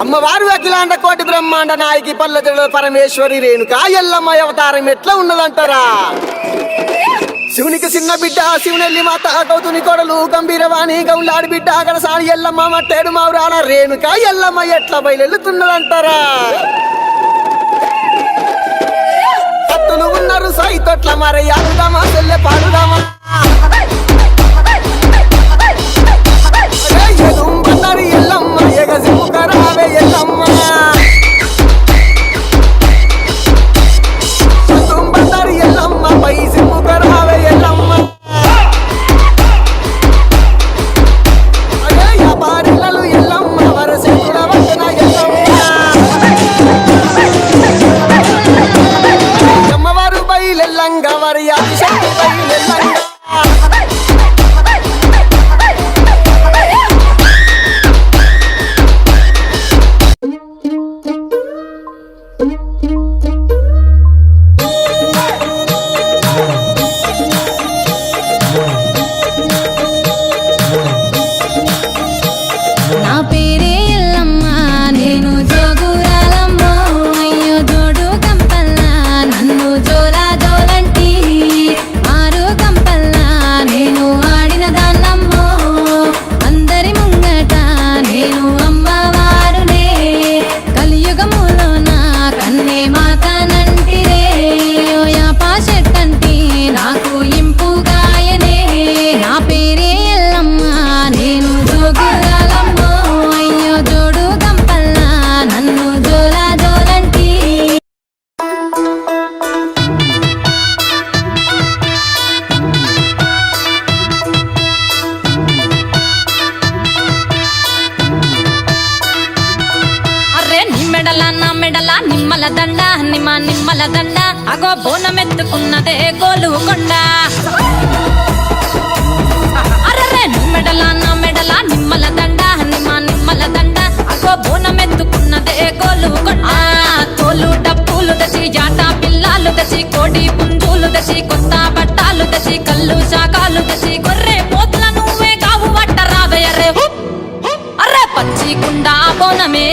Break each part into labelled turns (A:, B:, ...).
A: అమ్మవారు అఖిలాండ కోటి బ్రహ్మాండ నాయకి పల్లెటూరు పరమేశ్వరి రేణుకా ఎల్లమ్మ అవతారం ఎట్లా ఉన్నదంటారా? శివునికి చిన్న బిడ్డ శివునెల్లి మాత కౌతుని కొడలు గంభీరవాణి గౌలాడి బిడ్డ గడసాని ఎల్లమ్మ మట్టేడు మావురాల రేణుకా ఎల్లమ్మ ఎట్లా బయలుతున్నదంటారా? కత్తులు ఉన్నారు సైతొట్ల మరి ఆడుదామా చెల్లె పాడుదామా ఎల్లమ్మ ఎగసిముకరావే ఎల్లమ్మ తుంబందరి ఎల్లమ్మ పై సిముకరావే ఎల్లమ్మ అరే వ్యాపారిల్లలు ఎల్లమ్మ వరసికుడ వదన ఎల్లమ్మ అమ్మవారు బయలెల్లంగ వరి ఆదిశక్తి బయలెల్లంగ
B: నిమ్మల దండ అగో బోనమెత్తుకున్నదే గోలుకొండ అర్రే మెడల నా మెడల నిమ్మల దండ నిమ్మల దండ అగో బోనమెత్తుకున్నదే గోలుకొండ తోలు డప్పులు దచి జాట పిల్లాలు దచి కోడి పుంజులు దచి కొత్త బట్టాలు దచి కళ్ళు శాకాలు దచి గొర్రె పోతుల నువ్వే కావు పట్ట రావే అర్రే పచ్చి గుండా బోనమే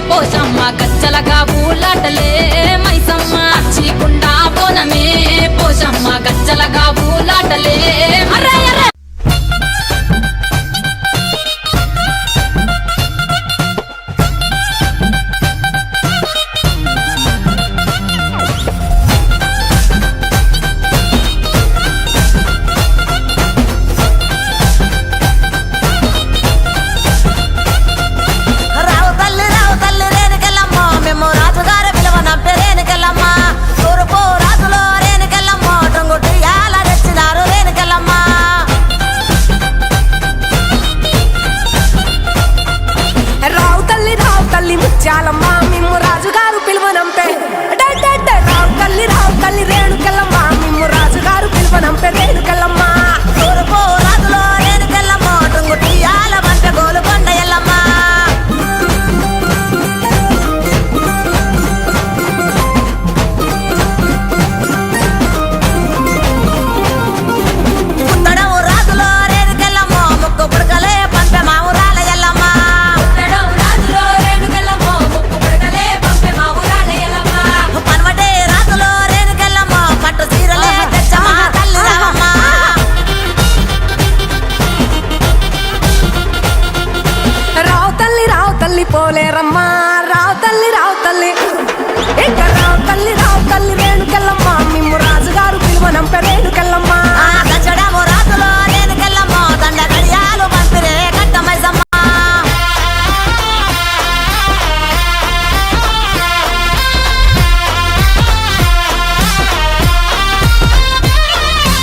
B: పోసమ్మ గచ్చలగా ఊలాటలే మైసమ్మ పచ్చి గుండా బోనమే పోసమ్మ గచ్చలగా ఊలాటలే అర్రే అర్రే
C: ముత్యాలమ్మ మిమ్ము రాజుగారు పిలువనంపే రావు తల్లి రేణుకెళ్ళమ్మ మిమ్ము రాజుగారు పిలువనంపే రేణుకెళ్ళమ్మ తూర్పు రాజులో రేణుకెళ్ళమ్మ టొంగుటియాల వంట గోలుకొండ ఎల్లమ్మ పుత్తడము రాజులో రేణుకెళ్ళమ్మ ముక్కు పుడకలే పంపే మావురాల ఎల్లమ్మ పనవటే రాజులో రేణుకెళ్ళమ్మ పట్టు చీరలే తెచ్చమ్మ తల్లి రావమ్మ రావు తల్లి పోలేరమ్మ రావు తల్లి ఇంకా రావు తల్లి